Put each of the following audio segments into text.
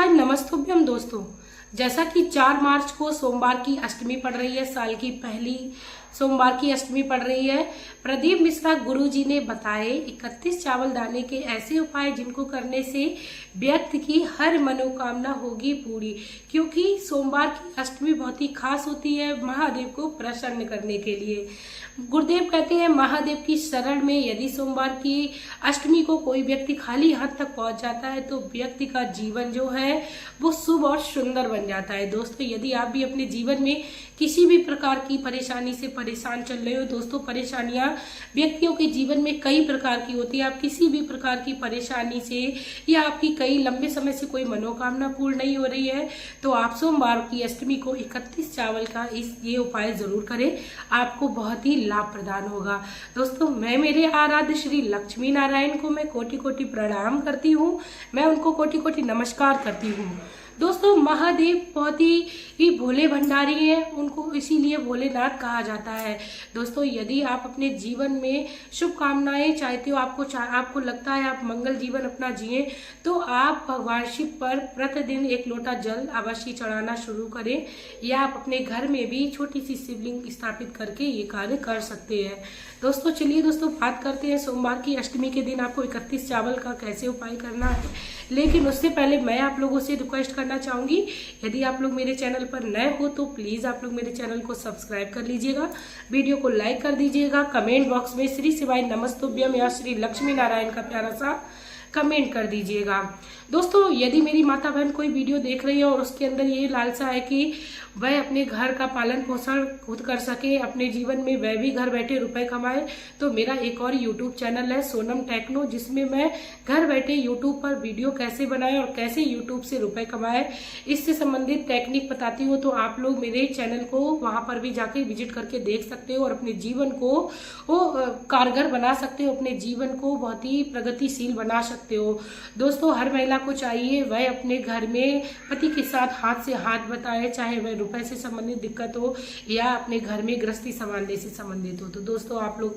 शिवाय नमस्तुभ्यम दोस्तों। जैसा कि 4 मार्च को सोमवार की अष्टमी पड़ रही है, साल की पहली सोमवार की अष्टमी पड़ रही है। प्रदीप मिश्रा गुरुजी ने बताए 31 चावल दाने के ऐसे उपाय जिनको करने से व्यक्ति की हर मनोकामना होगी पूरी, क्योंकि सोमवार की अष्टमी बहुत ही खास होती है महादेव को प्रसन्न करने के लिए। गुरुदेव कहते हैं महादेव की शरण में यदि सोमवार की अष्टमी को कोई व्यक्ति खाली हाथ तक पहुंच जाता है तो व्यक्ति का जीवन जो है वो शुभ और सुंदर बन जाता है। दोस्तों, यदि आप भी अपने जीवन में किसी भी प्रकार की परेशानी से परेशान चल रहे हो, दोस्तों परेशानियां व्यक्तियों के जीवन में कई प्रकार की होती है। आप किसी भी प्रकार की परेशानी से या आपकी कई लंबे समय से कोई मनोकामना पूर्ण नहीं हो रही है तो आप सोमवार की अष्टमी को 31 चावल का ये उपाय जरूर करें, आपको बहुत ही लाभ प्रदान होगा। दोस्तों, मैं मेरे आराध्य श्री लक्ष्मी नारायण को मैं कोटि कोटि प्रणाम करती हूँ, मैं उनको कोटि कोटि नमस्कार करती हूँ। दोस्तों, महादेव बहुत ही भोले भंडारी है, उनको इसीलिए भोलेनाथ कहा जाता है। दोस्तों, यदि आप अपने जीवन में शुभ कामनाएं चाहते हो, आपको लगता है आप मंगल जीवन अपना जिए, तो आप भगवान शिव पर प्रतिदिन 1 लोटा जल अवश्य चढ़ाना शुरू करें, या आप अपने घर में भी छोटी सी शिवलिंग स्थापित करके ये कार्य कर सकते हैं। दोस्तों, चलिए दोस्तों बात करते हैं सोमवार की अष्टमी के दिन आपको 31 चावल का कैसे उपाय करना है। लेकिन उससे पहले मैं आप लोगों से रिक्वेस्ट करना चाहूंगी, यदि आप लोग मेरे चैनल पर नए हो तो प्लीज आप लोग मेरे चैनल को सब्सक्राइब कर लीजिएगा, वीडियो को लाइक कर दीजिएगा, कमेंट बॉक्स में श्री शिवाय नमस्तुभ्यम या श्री लक्ष्मी नारायण का प्यारा सा कमेंट कर दीजिएगा। दोस्तों, यदि मेरी माता बहन कोई वीडियो देख रही है और उसके अंदर ये लालसा है कि वह अपने घर का पालन पोषण खुद कर सके, अपने जीवन में वह भी घर बैठे रुपए कमाए, तो मेरा एक और यूट्यूब चैनल है सोनम टेक्नो, जिसमें मैं घर बैठे यूट्यूब पर वीडियो कैसे बनाए और कैसे यूट्यूब से रुपए कमाए इससे संबंधित टेक्निक बताती हूँ। तो आप लोग मेरे चैनल को वहां पर भी जाके विजिट करके देख सकते हो और अपने जीवन को वो कारगर बना सकते हो, अपने जीवन को बहुत ही प्रगतिशील बना सकते हो। दोस्तों, हर महिला को चाहिए वह अपने घर में पति के साथ हाथ से हाथ बटाए, चाहे वह रुपए से संबंधित दिक्कत हो या अपने घर में गृहस्थी संभालने से संबंधित हो। तो दोस्तों,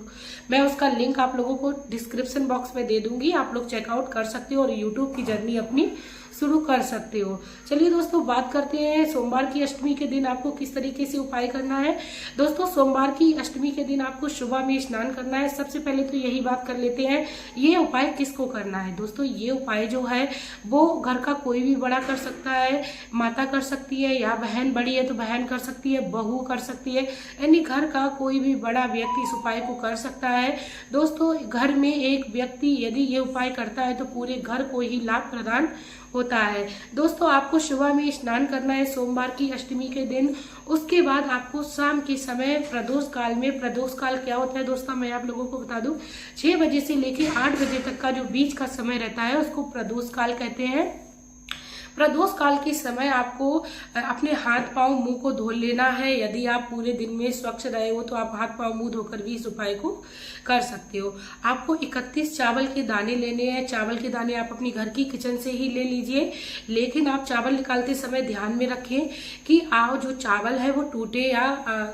मैं उसका लिंक आप लोगों को डिस्क्रिप्शन बॉक्स में दे दूंगी, आप लोग चेकआउट कर सकते हो और यूट्यूब की जर्नी अपनी शुरू कर सकते हो। चलिए दोस्तों बात करते हैं सोमवार की अष्टमी के दिन आपको किस तरीके से उपाय करना है। दोस्तों, सोमवार की अष्टमी के दिन आपको सुबह में स्नान करना है। सबसे पहले तो यही बात कर लेते हैं, ये उपाय किसको करना है। दोस्तों, ये उपाय जो है वो घर का कोई भी बड़ा कर सकता है, माता कर सकती है, या बहन बड़ी है तो बहन कर सकती है, बहू कर सकती है, यानी घर का कोई भी बड़ा व्यक्ति इस उपाय को कर सकता है। दोस्तों, घर में एक व्यक्ति यदि ये उपाय करता है तो पूरे घर को ही लाभ प्रदान होता है। दोस्तों, आपको सुबह में स्नान करना है सोमवार की अष्टमी के दिन। उसके बाद आपको शाम के समय प्रदोष काल में, प्रदोष काल क्या होता है दोस्तों मैं आप लोगों को बता दूं, 6 बजे से लेकर 8 बजे तक का जो बीच का समय रहता है उसको प्रदोष काल कहते हैं। प्रदोष काल के समय आपको अपने हाथ पांव मुंह को धो लेना है। यदि आप पूरे दिन में स्वच्छ रहे हो तो आप हाथ पांव मुंह धोकर भी इस उपाय को कर सकते हो। आपको 31 चावल के दाने लेने हैं। चावल के दाने आप अपनी घर की किचन से ही ले लीजिए, लेकिन आप चावल निकालते समय ध्यान में रखें कि जो चावल है वो टूटे या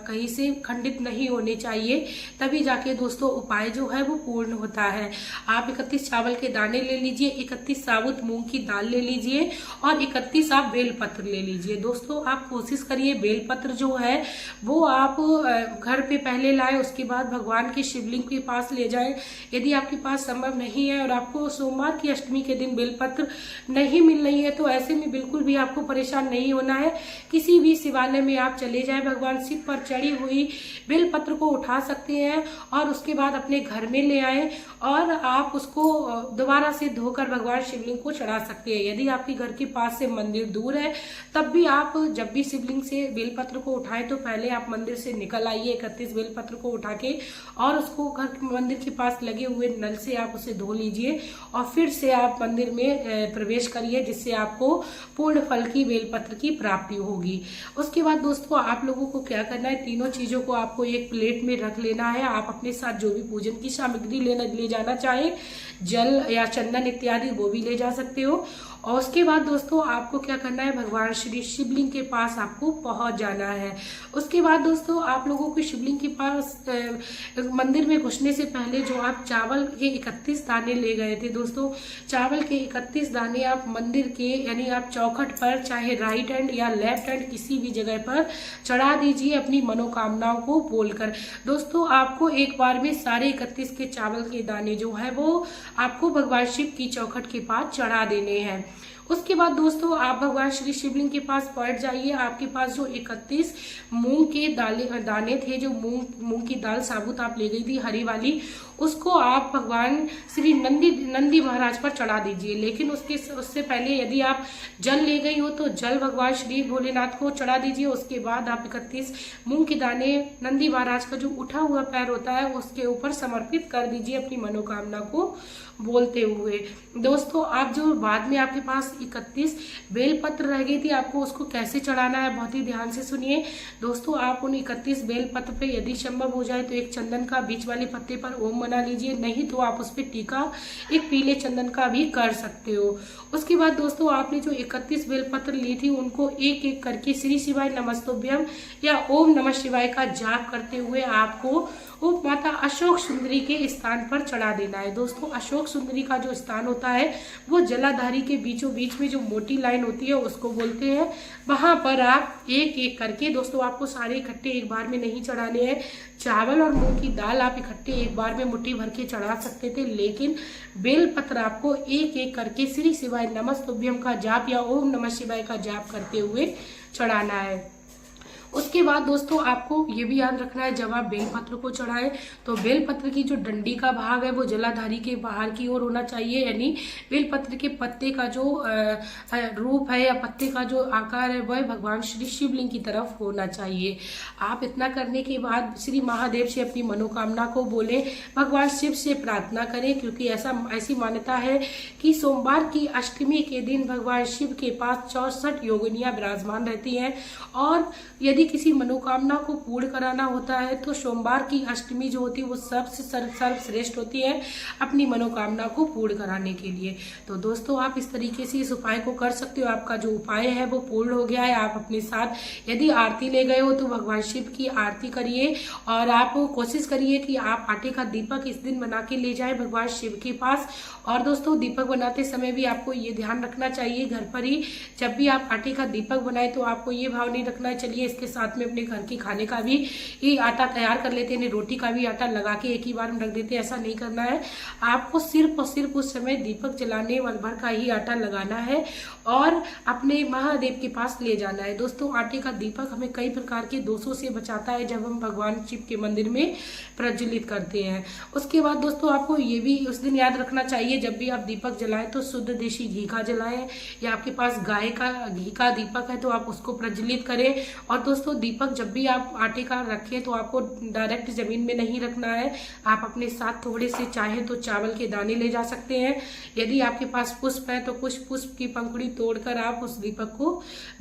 कहीं से खंडित नहीं होने चाहिए, तभी जाके दोस्तों उपाय जो है वो पूर्ण होता है। आप 31 चावल के दाने ले लीजिए, 31 साबुत मूंग की दाल ले लीजिए और 31 आप बेलपत्र ले लीजिए। दोस्तों, आप कोशिश करिए बेलपत्र जो है वो आप घर पे पहले लाए, उसके बाद भगवान के शिवलिंग के पास ले जाएं। यदि आपके पास संभव नहीं है और आपको सोमवार की अष्टमी के दिन बेलपत्र नहीं मिल रही है तो ऐसे में बिल्कुल भी आपको परेशान नहीं होना है। किसी भी शिवालय में आप चले जाएं, भगवान शिव पर चढ़ी हुई बेलपत्र को उठा सकते हैं और उसके बाद अपने घर में ले आए और आप उसको दोबारा से धोकर भगवान शिवलिंग को चढ़ा सकते हैं। यदि आपके घर के पास से मंदिर दूर है तब भी आप जब भी शिवलिंग से बेलपत्र को उठाएं तो पहले आप मंदिर से निकल आइए 31 बेलपत्र को उठा के और उसको घर मंदिर के पास लगे हुए नल से आप उसे धो लीजिए और फिर से आप मंदिर में प्रवेश करिए, जिससे आपको पूर्ण फल की बेलपत्र की प्राप्ति होगी। उसके बाद दोस्तों आप लोगों को क्या करना है, तीनों चीजों को आपको एक प्लेट में रख लेना है। आप अपने साथ जो भी पूजन की सामग्री ले जाना चाहे, जल या चंदन इत्यादि वो भी ले जा सकते हो। और उसके बाद दोस्तों आपको क्या करना है, भगवान श्री शिवलिंग के पास आपको पहुंच जाना है। उसके बाद दोस्तों आप लोगों को शिवलिंग के पास मंदिर में घुसने से पहले जो आप चावल के 31 दाने ले गए थे दोस्तों, चावल के 31 दाने आप मंदिर के यानी आप चौखट पर चाहे राइट हैंड या लेफ्ट हैंड किसी भी जगह पर चढ़ा दीजिए अपनी मनोकामनाओं को बोलकर। दोस्तों आपको एक बार में सारे 31 के चावल के दाने जो है वो आपको भगवान शिव की चौखट के पास चढ़ा देने हैं। उसके बाद दोस्तों आप भगवान श्री शिवलिंग के पास पहुंच जाइए। आपके पास जो 31 मूंग के दाने थे, जो मूंग की दाल साबुत आप ले गई थी हरी वाली, उसको आप भगवान श्री नंदी महाराज पर चढ़ा दीजिए। लेकिन उससे पहले यदि आप जल ले गई हो तो जल भगवान श्री भोलेनाथ को चढ़ा दीजिए। उसके बाद आप 31 मूंग के दाने नंदी महाराज का जो उठा हुआ पैर होता है उसके ऊपर समर्पित कर दीजिए अपनी मनोकामना को बोलते हुए। दोस्तों आप जो बाद में आपके पास 31 बेलपत्र रह गई थी, आपको उसको कैसे चढ़ाना है बहुत ही ध्यान से सुनिए। दोस्तों आप उन 31 बेलपत्र पे यदि संभव हो जाए तो एक चंदन का बीच वाले पत्ते पर ओम बना लीजिए, नहीं तो आप उस पर टीका एक पीले चंदन का भी कर सकते हो। उसके बाद दोस्तों आपने जो 31 बेलपत्र ली थी उनको एक एक करके श्री शिवाय नमस्तुभ्यम या ओम नमः शिवाय का जाप करते हुए आपको वो माता अशोक सुंदरी के स्थान पर चढ़ा देना है। दोस्तों अशोक सुंदरी का जो स्थान होता है वो जलाधारी के बीचों बीच में जो मोटी लाइन होती है उसको बोलते हैं। वहां पर आप एक एक करके, दोस्तों आपको सारे इकट्ठे एक बार में नहीं चढ़ाने हैं। चावल और मूंग की दाल आप इकट्ठे एक बार में मुट्ठी भर के चढ़ा सकते थे, लेकिन बेलपत्र आपको एक एक करके श्री शिवाय नमस्तुभ्यम का जाप या ओम नमः शिवाय का जाप करते हुए चढ़ाना है। उसके बाद दोस्तों आपको ये भी याद रखना है, जब आप बेलपत्र को चढ़ाएं तो बेलपत्र की जो डंडी का भाग है वो जलाधारी के बाहर की ओर होना चाहिए, यानी बेलपत्र के पत्ते का जो रूप है या पत्ते का जो आकार है वह भगवान श्री शिवलिंग की तरफ होना चाहिए। आप इतना करने के बाद श्री महादेव से अपनी मनोकामना को बोले, भगवान शिव से प्रार्थना करें, क्योंकि ऐसी मान्यता है कि सोमवार की अष्टमी के दिन भगवान शिव के पास 64 योगिनियां विराजमान रहती हैं, और यदि किसी मनोकामना को पूर्ण कराना होता है तो सोमवार की अष्टमी जो होती है वो सबसे सर्वश्रेष्ठ होती है अपनी मनोकामना को पूर्ण कराने के लिए। तो दोस्तों आप इस तरीके से इस उपाय को कर सकते हो। आपका जो उपाय है वो पूर्ण हो गया है। आप अपने साथ यदि आरती ले गए हो तो भगवान शिव की आरती करिए, और आप कोशिश करिए कि आप आटे का दीपक इस दिन बना के ले जाए भगवान शिव के पास। और दोस्तों दीपक बनाते समय भी आपको ये ध्यान रखना चाहिए, घर पर ही जब भी आप आटे का दीपक बनाए तो आपको ये भाव नहीं रखना है चलिए इसके साथ में अपने घर के खाने का भी ये आटा तैयार कर लेते हैं, रोटी का भी आटा लगा के एक ही बार में रख देते हैं, ऐसा नहीं करना है। आपको सिर्फ और सिर्फ उस समय दीपक जलाने भर का ही आटा लगाना है और अपने महादेव के पास ले जाना है। दोस्तों आटे का दीपक हमें कई प्रकार के दोषों से बचाता है जब हम भगवान शिव के मंदिर में प्रज्वलित करते हैं। उसके बाद दोस्तों आपको ये भी उस दिन याद रखना चाहिए, जब भी आप दीपक जलाएं तो शुद्ध देशी घी का जलाएं, या आपके पास गाय का घी का दीपक है तो आप उसको प्रज्वलित करें। और दोस्तों दीपक जब भी आप आटे का रखें तो आपको डायरेक्ट जमीन में नहीं रखना है, आप अपने साथ थोड़े से चाहे तो चावल के दाने ले जा सकते हैं। यदि आपके पास पुष्प है तो कुछ पुष्प की पंखुड़ी तोड़कर आप उस दीपक को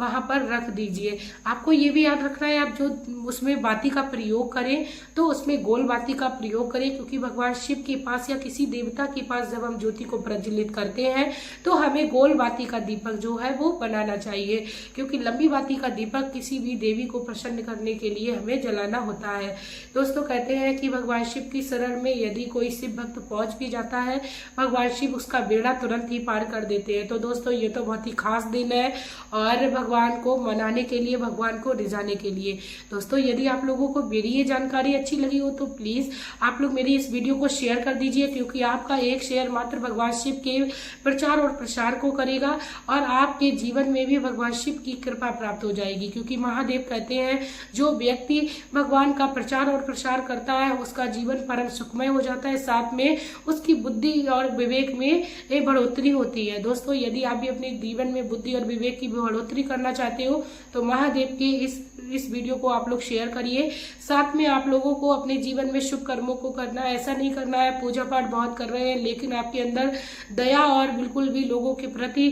वहां पर रख दीजिए। आपको ये भी याद रखना है, आप जो उसमें बाती का प्रयोग करें तो उसमें गोल बाती का प्रयोग करें, क्योंकि भगवान शिव के पास या किसी देवता के पास जब हम ज्योति को प्रज्वलित करते हैं तो हमें गोल बाती का दीपक जो है वो बनाना चाहिए, क्योंकि लंबी बाती का दीपक किसी भी देवी को प्रसन्न करने के लिए हमें जलाना होता है। दोस्तों कहते हैं कि भगवान शिव की शरण में यदि कोई शिव भक्त पहुंच भी जाता है, भगवान शिव उसका बेड़ा तुरंत ही पार कर देते हैं। तो दोस्तों ये तो बहुत ही खास दिन है और भगवान को मनाने के लिए, भगवान को रिझाने के लिए। दोस्तों यदि आप लोगों को मेरी ये जानकारी अच्छी लगी हो तो प्लीज आप लोग मेरी इस वीडियो को शेयर कर दीजिए, क्योंकि आपका एक शेयर मात्र भगवान शिव के प्रचार और प्रसार को करेगा और आपके जीवन में भी भगवान शिव की कृपा प्राप्त हो जाएगी। क्योंकि महादेव कहते हैं जो व्यक्ति भगवान का प्रचार और प्रसार करता है उसका जीवन परम सुखमय हो जाता है, साथ में उसकी बुद्धि और विवेक में एक बढ़ोतरी होती है। दोस्तों यदि आप भी अपने जीवन में बुद्धि और विवेक की बढ़ोतरी करना चाहते हो तो महादेव के इस इस वीडियो को आप लोग शेयर करिए। साथ में आप लोगों को अपने जीवन में शुभ कर्मों को करना है, ऐसा नहीं करना है पूजा पाठ बहुत कर रहे हैं लेकिन आपके अंदर दया और बिल्कुल भी लोगों के प्रति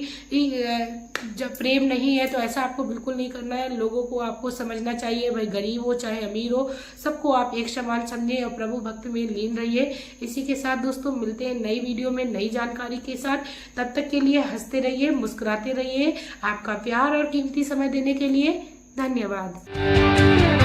जब प्रेम नहीं है, तो ऐसा आपको बिल्कुल नहीं करना है। लोगों को आपको समझना चाहिए, भाई गरीब हो चाहे अमीर हो, सबको आप एक समान समझें और प्रभु भक्ति में लीन रहिए। इसी के साथ दोस्तों मिलते हैं नई वीडियो में नई जानकारी के साथ। तब तक के लिए हंसते रहिए, मुस्कुराते रहिए। आपका प्यार और कीमती समय देने के लिए धन्यवाद।